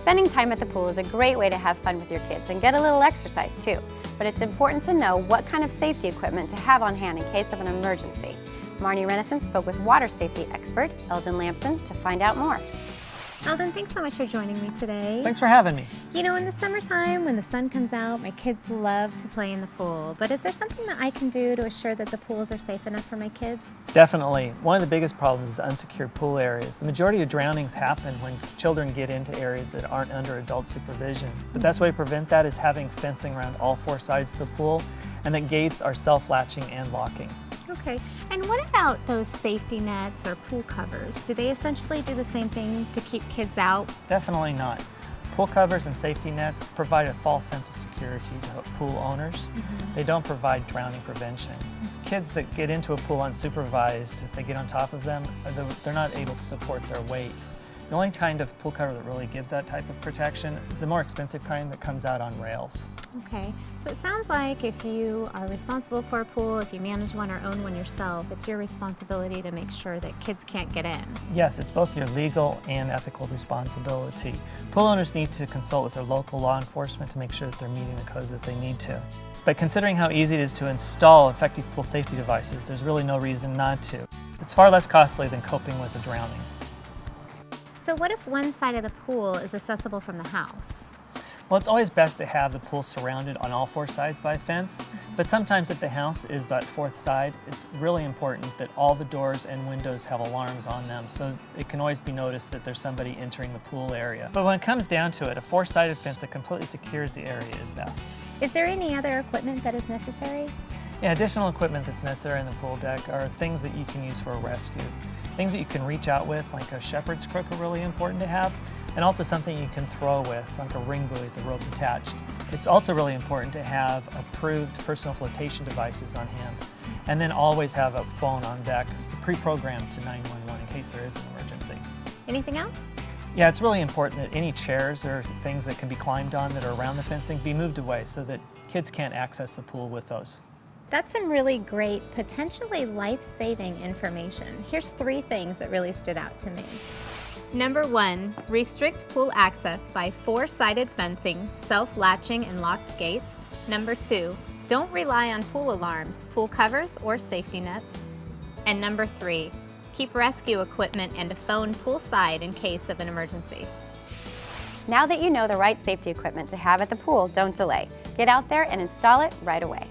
Spending time at the pool is a great way to have fun with your kids and get a little exercise too. But it's important to know what kind of safety equipment to have on hand in case of an emergency. Marnie Renison spoke with water safety expert Eldon Lampson to find out more. Eldon, thanks so much for joining me today. Thanks for having me. You know, in the summertime, when the sun comes out, my kids love to play in the pool. But is there something that I can do to assure that the pools are safe enough for my kids? Definitely. One of the biggest problems is unsecured pool areas. The majority of drownings happen when children get into areas that aren't under adult supervision. The best way to prevent that is having fencing around all four sides of the pool, and that gates are self-latching and locking. Okay, and what about those safety nets or pool covers? Do they essentially do the same thing to keep kids out? Definitely not. Pool covers and safety nets provide a false sense of security to pool owners. They don't provide drowning prevention. Kids that get into a pool unsupervised, if they get on top of them, they're not able to support their weight. The only kind of pool cover that really gives that type of protection is the more expensive kind that comes out on rails. Okay, so it sounds like if you are responsible for a pool, if you manage one or own one yourself, it's your responsibility to make sure that kids can't get in. Yes, it's both your legal and ethical responsibility. Pool owners need to consult with their local law enforcement to make sure that they're meeting the codes that they need to. But considering how easy it is to install effective pool safety devices, there's really no reason not to. It's far less costly than coping with a drowning. So what if one side of the pool is accessible from the house? Well, it's always best to have the pool surrounded on all four sides by a fence, but sometimes if the house is that fourth side, it's really important that all the doors and windows have alarms on them so it can always be noticed that there's somebody entering the pool area. But when it comes down to it, a four-sided fence that completely secures the area is best. Is there any other equipment that is necessary? Yeah, additional equipment that's necessary in the pool deck are things that you can use for a rescue. Things that you can reach out with, like a shepherd's crook, are really important to have, and also something you can throw with, like a ring buoy with the rope attached. It's also really important to have approved personal flotation devices on hand, and then always have a phone on deck, pre-programmed to 911 in case there is an emergency. Anything else? Yeah, it's really important that any chairs or things that can be climbed on that are around the fencing be moved away so that kids can't access the pool with those. That's some really great, potentially life-saving information. Here's 3 things that really stood out to me. Number 1, restrict pool access by 4-sided fencing, self-latching and locked gates. Number 2, don't rely on pool alarms, pool covers, or safety nets. And number 3, keep rescue equipment and a phone poolside in case of an emergency. Now that you know the right safety equipment to have at the pool, don't delay. Get out there and install it right away.